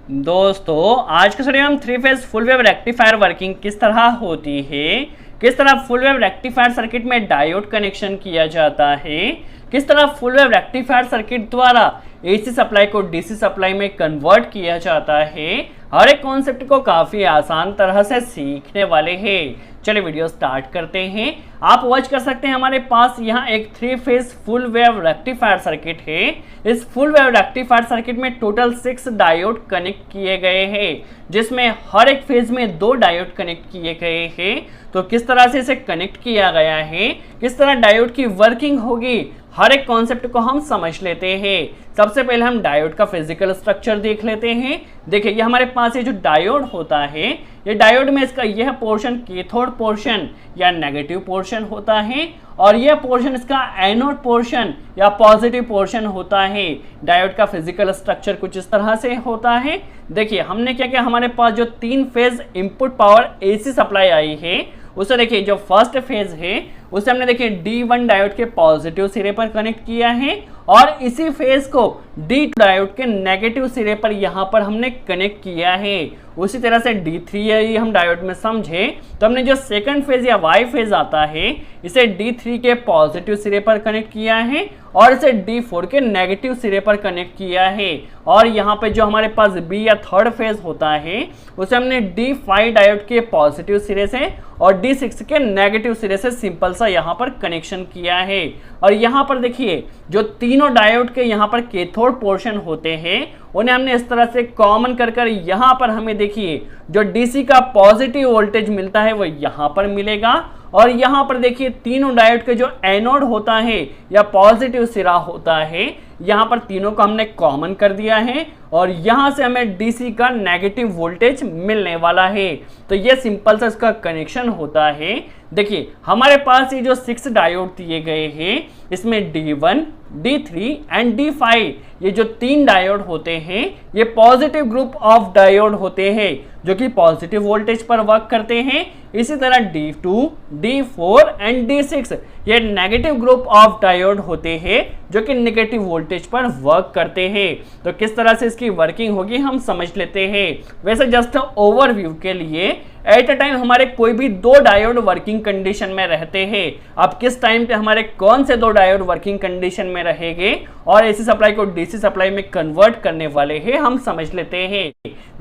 दोस्तों आज के स्टडी में हम three phase full wave rectifier working किस तरह होती है, किस तरह फुल वेव रेक्टिफायर सर्किट में डायोड कनेक्शन किया जाता है, किस तरह फुल वेव रेक्टिफायर सर्किट द्वारा एसी सप्लाई को डीसी सप्लाई में कन्वर्ट किया जाता है। हर एक कॉन्सेप्ट को काफी आसान तरह से सीखने वाले हैं। चलिए वीडियो स्टार्ट करते हैं। आप वॉच कर सकते हैं हमारे पास यहाँ एक three phase full wave rectifier circuit है। इस फुल वेव रेक्टिफायर सर्किट में टोटल 6 डायोड कनेक्ट किए गए हैं, जिसमें हर एक फेज में 2 डायोड कनेक्ट किए गए हैं। तो किस तरह से इसे कनेक्ट किया गया है, किस तरह डायोड की वर्किंग होगी, हर एक कॉन्सेप्ट को हम समझ लेते हैं। सबसे पहले हम डायोड का फिजिकल स्ट्रक्चर देख लेते हैं। देखिए ये हमारे पास ये जो डायोड होता है, ये डायोड में इसका यह पोर्शन कैथोड पोर्शन या नेगेटिव पोर्शन होता है और यह पोर्शन इसका एनोड पोर्शन या पॉजिटिव पोर्शन होता है। डायोड का फिजिकल स्ट्रक्चर कुछ इस तरह से होता है। देखिए हमने क्या किया, हमारे पास जो 3 phase input power AC supply आई है उसे देखिए जो फर्स्ट फेज है उसे हमने देखिए D1 डायोड के पॉजिटिव सिरे पर कनेक्ट किया है और इसी फेज को D2 डायोड के नेगेटिव सिरे पर यहाँ पर हमने कनेक्ट किया है। उसी तरह से D3 हम डायोड में समझे तो हमने जो सेकंड फेज या Y फेज आता है इसे D3 के पॉजिटिव सिरे पर कनेक्ट किया है और इसे D4 के नेगेटिव सिरे पर कनेक्ट किया है। और यहाँ पे जो हमारे पास B या थर्ड फेज होता है उसे हमने D5 डायोड के पॉजिटिव सिरे से और D6 के नेगेटिव सिरे से सिंपल सा यहाँ पर कनेक्शन किया है। और यहाँ पर देखिए जो तीनों डायोड के यहाँ पर कैथोड पोर्शन होते हैं उन्हें हमने इस तरह से कॉमन कर यहाँ पर हमें देखिए जो डीसी का पॉजिटिव वोल्टेज मिलता है वो यहाँ पर मिलेगा और यहाँ पर देखिए तीनों डायोड के जो एनोड होता है या पॉजिटिव सिरा होता है यहाँ पर तीनों को हमने कॉमन कर दिया है और यहाँ से हमें डीसी का नेगेटिव वोल्टेज मिलने वाला है। तो ये सिंपल सा इसका कनेक्शन होता है। देखिए हमारे पास ये जो 6 डायोड दिए गए हैं इसमें D1, D3 एंड D5 ये जो 3 डायोड होते हैं ये पॉजिटिव ग्रुप ऑफ डायोड होते हैं जो कि पॉजिटिव वोल्टेज पर वर्क करते हैं। इसी तरह D2, D4 एंड D6 ये नेगेटिव ग्रुप ऑफ डायोड होते हैं जो कि नेगेटिव वोल्टेज पर वर्क करते हैं। तो किस तरह से इसकी वर्किंग होगी हम समझ लेते हैं। वैसे जस्ट ओवरव्यू के लिए एट अ टाइम हमारे कोई भी 2 डायोड वर्किंग कंडीशन में रहते हैं। अब किस टाइम पे हमारे कौन से 2 डायोड वर्किंग कंडीशन में रहेंगे और एसी सप्लाई को डीसी सप्लाई में कन्वर्ट करने वाले हैं हम समझ लेते हैं।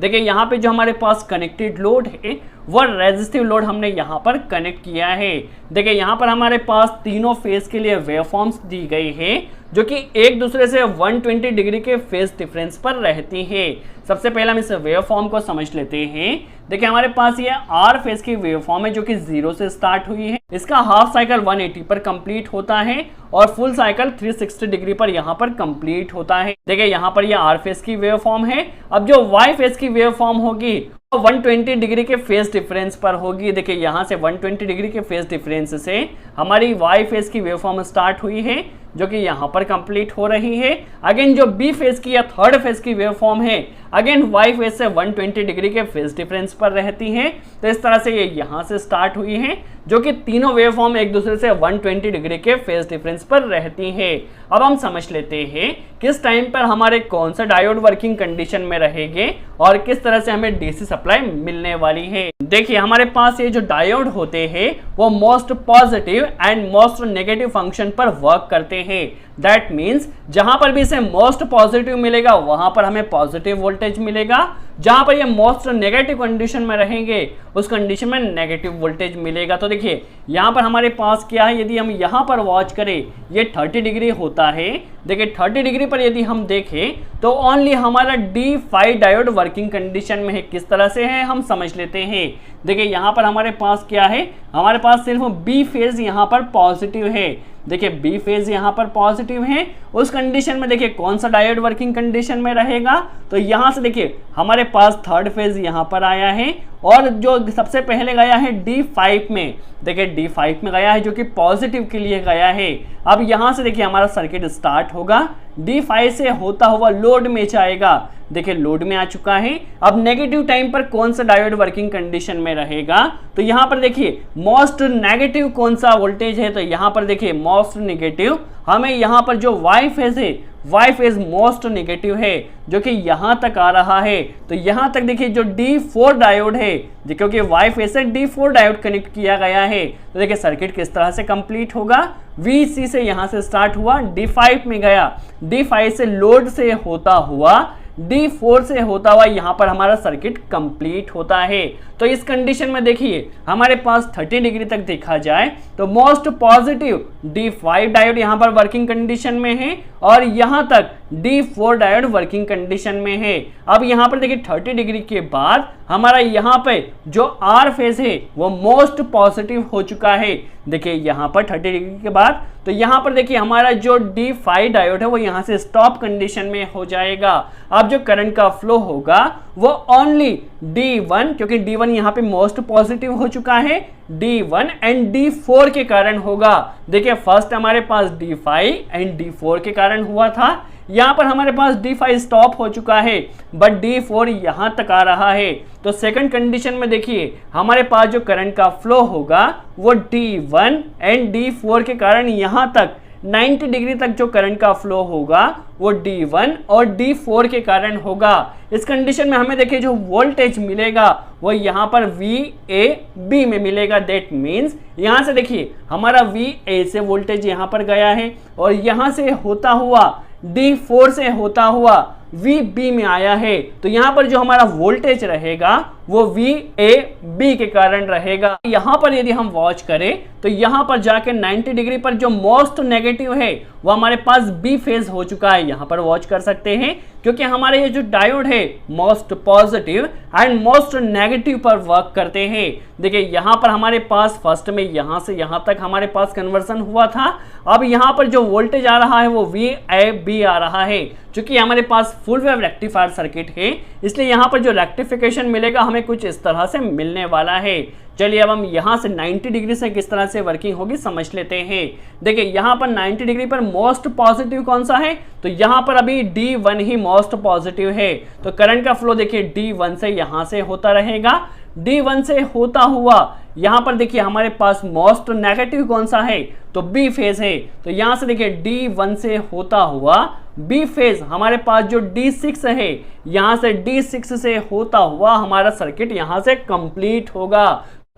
देखिए यहाँ पे जो हमारे पास कनेक्टेड लोड है वो रेजिस्टिव लोड हमने यहाँ पर कनेक्ट किया है। देखिए यहाँ पर हमारे पास तीनों फेज के लिए वेवफॉर्म्स दी गई है जो कि एक दूसरे से 120 डिग्री के फेज डिफरेंस पर रहती है। सबसे पहले हम इस वेवफॉर्म को समझ लेते हैं। देखिए हमारे पास ये आर फेज की वेवफॉर्म है जो कि 0 से स्टार्ट हुई है। इसका हाफ साइकिल 180 पर कंप्लीट होता है और फुल साइकिल 360 डिग्री पर यहाँ पर कंप्लीट होता है। देखिए यहाँ पर ये आर फेज की वेवफॉर्म है। अब जो वाई फेज की वेवफॉर्म होगी 120 डिग्री के फेज डिफरेंस पर होगी। देखिए यहाँ से 120 डिग्री के फेज डिफरेंस से हमारी वाई फेज की वेवफॉर्म स्टार्ट हुई है जो कि यहाँ पर कंप्लीट हो रही है। अगेन जो बी फेज की या थर्ड फेज की वेवफॉर्म है अगेन वाई फेज से 120 डिग्री के फेज डिफरेंस पर रहती है। तो इस तरह से ये यहाँ से स्टार्ट हुई है जो कि तीनों वेवफॉर्म एक दूसरे से 120 डिग्री के फेज डिफरेंस पर रहती है। अब हम समझ लेते हैं किस टाइम पर हमारे कौन सा डायोड वर्किंग कंडीशन में रहेंगे और किस तरह से हमें डीसी सप्लाई मिलने वाली है। देखिए हमारे पास ये जो डायोड होते हैं वो most positive and most negative function पर वर्क करते हैं। दैट मीन्स जहां पर भी इसे मोस्ट पॉजिटिव मिलेगा वहां पर हमें पॉजिटिव वोल्टेज मिलेगा, जहां पर ये मोस्ट नेगेटिव कंडीशन में रहेंगे उस कंडीशन में नेगेटिव वोल्टेज मिलेगा। तो देखिए यहाँ पर हमारे पास क्या है, यदि हम यहाँ पर वॉच करें ये 30 डिग्री होता है। देखिए 30 डिग्री पर यदि हम देखें तो ओनली हमारा D5 डायोड वर्किंग कंडीशन में है। किस तरह से है हम समझ लेते हैं। देखिए यहाँ पर हमारे पास क्या है, हमारे पास सिर्फ बी फेज यहाँ पर पॉजिटिव है। देखिए बी फेज यहाँ पर पॉजिटिव है। उस कंडीशन में देखिए कौन सा डायोड वर्किंग कंडीशन में रहेगा, तो यहाँ से देखिए हमारे पास थर्ड फेज यहाँ पर आया है और जो सबसे पहले गया है D5 में, देखिए D5 में गया है जो कि पॉजिटिव के लिए गया है। अब यहाँ से देखिए हमारा सर्किट स्टार्ट होगा, D5 से होता हुआ लोड में जाएगा। देखिए लोड में आ चुका है। अब नेगेटिव टाइम पर कौन सा डायोड वर्किंग कंडीशन में रहेगा, तो यहाँ पर देखिए मोस्ट नेगेटिव कौन सा वोल्टेज है, तो यहाँ पर देखिए मोस्ट नेगेटिव हमें यहाँ पर जो वाई फेज है वाई फेज मोस्ट नेगेटिव है जो कि यहां तक आ रहा है। तो यहां तक देखिए जो D4 डायोड है, क्योंकि वाई फेज से D4 डायोड कनेक्ट किया गया है, तो देखिए सर्किट किस तरह से कंप्लीट होगा। VC से यहां से स्टार्ट हुआ, D5 में गया, D5 से लोड से होता हुआ D4 से होता हुआ यहां पर हमारा सर्किट कंप्लीट होता है। तो इस कंडीशन में देखिए हमारे पास 30 डिग्री तक देखा जाए तो मोस्ट पॉजिटिव D5 डायोड यहां पर वर्किंग कंडीशन में है और यहां तक D4 डायोड वर्किंग कंडीशन में है। अब यहां पर देखिए 30 डिग्री के बाद हमारा यहां पे जो R फेज है वो मोस्ट पॉजिटिव हो चुका है। देखिए यहां पर 30 डिग्री के बाद तो यहां पर देखिए हमारा जो D5 डायोड है वो यहां से स्टॉप कंडीशन में हो जाएगा। अब जो करंट का फ्लो होगा वो ओनली D1, क्योंकि D1 यहां पे मोस्ट पॉजिटिव हो चुका है, D1 एंड D4 के कारण होगा। देखिए फर्स्ट हमारे पास D5 एंड D4 के कारण हुआ था, यहां पर हमारे पास D5 स्टॉप हो चुका है बट D4 यहां तक आ रहा है। तो सेकंड कंडीशन में देखिए हमारे पास जो करंट का फ्लो होगा वो D1 एंड D4 के कारण यहां तक 90 डिग्री तक जो करंट का फ्लो होगा वो D1 और D4 के कारण होगा। इस कंडीशन में हमें देखिए जो वोल्टेज मिलेगा वो यहाँ पर VAB में मिलेगा। दैट मीन्स यहाँ से देखिए हमारा VA से वोल्टेज यहाँ पर गया है और यहाँ से होता हुआ D4 से होता हुआ VB में आया है। तो यहाँ पर जो हमारा वोल्टेज रहेगा वो VAB के कारण रहेगा। यहाँ पर यदि हम वॉच करें तो यहाँ पर जाके 90 डिग्री पर जो मोस्ट नेगेटिव है वो हमारे पास B फेज हो चुका है। यहाँ पर वॉच कर सकते हैं क्योंकि हमारे ये जो डायोड है most positive and most negative पर वर्क करते हैं। देखिए यहाँ पर हमारे पास फर्स्ट में यहाँ से यहाँ तक हमारे पास कन्वर्सन हुआ था। अब यहाँ पर जो वोल्टेज आ रहा है वो VAB आ रहा है। क्योंकि हमारे पास फुल वेव रेक्टिफायर सर्किट है इसलिए यहाँ पर जो रेक्टिफिकेशन मिलेगा हमें कुछ इस तरह से मिलने वाला है। चलिए अब हम यहाँ से 90 डिग्री से किस तरह से वर्किंग होगी समझ लेते हैं। देखिए यहाँ पर 90 डिग्री पर मोस्ट पॉजिटिव कौन सा है, तो यहाँ पर अभी D1 ही मोस्ट पॉजिटिव है। तो करंट का फ्लो देखिए D1 से यहाँ से होता रहेगा, D1 से होता हुआ यहाँ पर देखिए हमारे पास मोस्ट नेगेटिव कौन सा है, तो B फेज है। तो यहाँ से देखिए D1 से होता हुआ B फेज हमारे पास जो D6 है, यहाँ से D6 से होता हुआ हमारा सर्किट यहाँ से कंप्लीट होगा।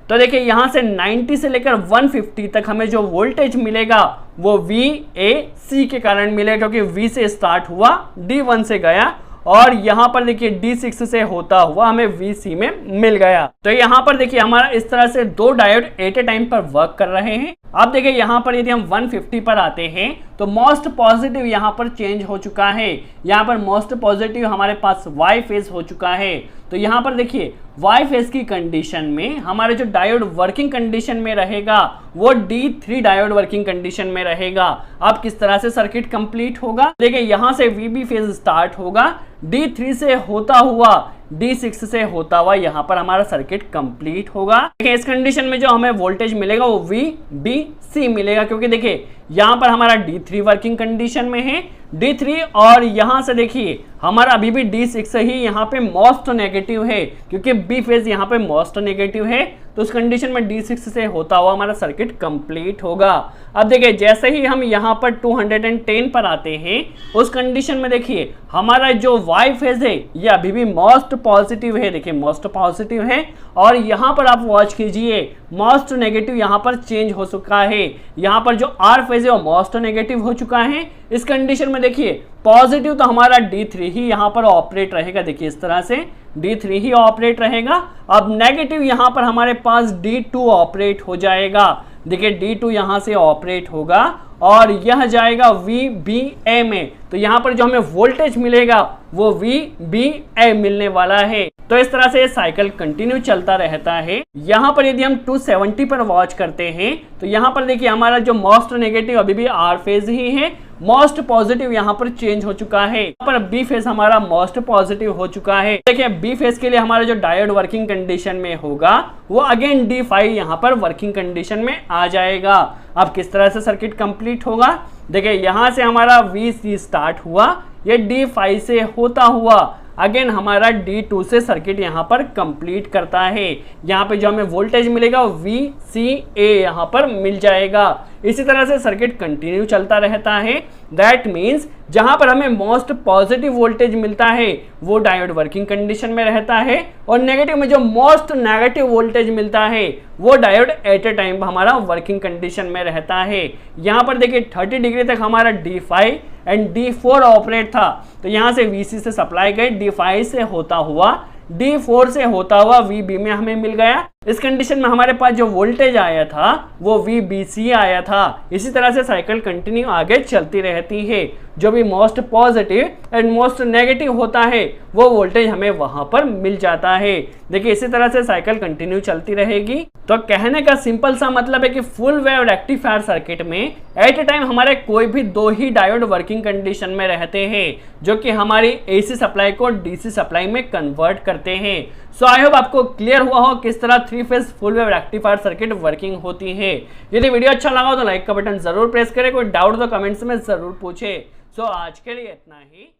तो देखिए यहाँ से 90 से लेकर 150 तक हमें जो वोल्टेज मिलेगा वो VAC के कारण मिलेगा, क्योंकि V से स्टार्ट हुआ D1 से गया और यहाँ पर देखिए D6 से होता हुआ हमें VC में मिल गया। तो यहाँ पर देखिए हमारा इस तरह से दो डायोड एट ए टाइम पर वर्क कर रहे हैं। अब देखिए यहाँ पर यदि हम 150 पर आते हैं तो मोस्ट पॉजिटिव यहाँ पर चेंज हो चुका है। यहाँ पर मोस्ट पॉजिटिव हमारे पास Y फेज हो चुका है। तो यहाँ पर देखिए Y फेज की कंडीशन में हमारे जो डायोड वर्किंग कंडीशन में रहेगा वो D3 डायोड वर्किंग कंडीशन में रहेगा। अब किस तरह से सर्किट कंप्लीट होगा, देखिए यहाँ से VB फेज स्टार्ट होगा, D3 से होता हुआ D6 से होता हुआ यहाँ पर हमारा सर्किट कंप्लीट होगा। देखिए इस कंडीशन में जो हमें वोल्टेज मिलेगा वो VBC मिलेगा, क्योंकि देखिए यहाँ पर हमारा D3 वर्किंग कंडीशन में है, D3 और यहाँ से देखिए हमारा अभी भी D6 ही यहाँ पे मोस्ट नेगेटिव है, क्योंकि B फेज यहाँ पे मोस्ट नेगेटिव है। तो उस कंडीशन में D6 से होता हुआ हमारा सर्किट कंप्लीट होगा। अब देखिए जैसे ही हम यहाँ पर 210 पर आते हैं उस कंडीशन में देखिए हमारा जो Y फेज है ये अभी भी मोस्ट पॉजिटिव है। देखिए मोस्ट पॉजिटिव है और यहाँ पर आप वॉच कीजिए मोस्ट नेगेटिव यहाँ पर चेंज हो चुका है। यहाँ पर जो R फेज है वो मोस्ट नेगेटिव हो चुका है। इस कंडीशन में देखिए पॉजिटिव तो हमारा D3 ही यहाँ पर ऑपरेट रहेगा। देखिए इस तरह से D3 ही ऑपरेट रहेगा। अब नेगेटिव यहाँ पर हमारे पास D2 ऑपरेट हो जाएगा। देखिए D2 यहाँ से ऑपरेट होगा और यह जाएगा VBA में। तो यहाँ पर जो हमें वोल्टेज मिलेगा वो VBA मिलने वाला है। तो इस तरह से साइकिल कंटिन्यू चलता रहता है। यहाँ पर यदि हम 270 पर वॉच करते हैं तो यहाँ पर देखिए हमारा जो मोस्ट नेगेटिव अभी भी R फेज ही है, मोस्ट पॉजिटिव यहाँ पर चेंज हो चुका है। यहाँ पर B फेज हमारा मोस्ट पॉजिटिव हो चुका है। देखिए B फेज के लिए हमारा जो डायोड वर्किंग कंडीशन में होगा वो अगेन D5 यहाँ पर वर्किंग कंडीशन में आ जाएगा। अब किस तरह से सर्किट कंप्लीट होगा, देखिए यहाँ से हमारा VC स्टार्ट हुआ, ये D5 से होता हुआ अगेन हमारा D2 से सर्किट यहाँ पर कंप्लीट करता है। यहाँ पे जो हमें वोल्टेज मिलेगा VCA यहाँ पर मिल जाएगा। इसी तरह से सर्किट कंटिन्यू चलता रहता है। दैट मीन्स जहां पर हमें मोस्ट पॉजिटिव वोल्टेज मिलता है वो डायोड वर्किंग कंडीशन में रहता है, और नेगेटिव में जो मोस्ट नेगेटिव वोल्टेज मिलता है वो डायोड एट ए टाइम हमारा वर्किंग कंडीशन में रहता है। यहां पर देखिए 30 डिग्री तक हमारा D5 एंड D4 ऑपरेट था, तो यहां से VC से सप्लाई गई, D5 से होता हुआ D4 से होता हुआ VB में हमें मिल गया। इस कंडीशन में हमारे पास जो वोल्टेज आया था वो VBC आया था। इसी तरह से साइकिल कंटिन्यू आगे चलती रहती है, जो भी most positive and most negative होता है वो वोल्टेज हमें वहां पर मिल जाता है। देखिए इसी तरह से साइकिल कंटिन्यू चलती रहेगी। तो कहने का सिंपल सा मतलब है कि फुल वेव रेक्टिफायर सर्किट में एट ए टाइम हमारे कोई भी 2 ही डायोड वर्किंग कंडीशन में रहते हैं, जो कि हमारी AC सप्लाई को DC सप्लाई में कन्वर्ट करते हैं। सो आई होप आपको क्लियर हुआ हो किस तरह 3 phase full wave rectifier circuit working होती है। यदि वीडियो अच्छा लगा हो तो लाइक का बटन जरूर प्रेस करें, कोई डाउट तो कमेंट्स में जरूर पूछे। सो आज के लिए इतना ही।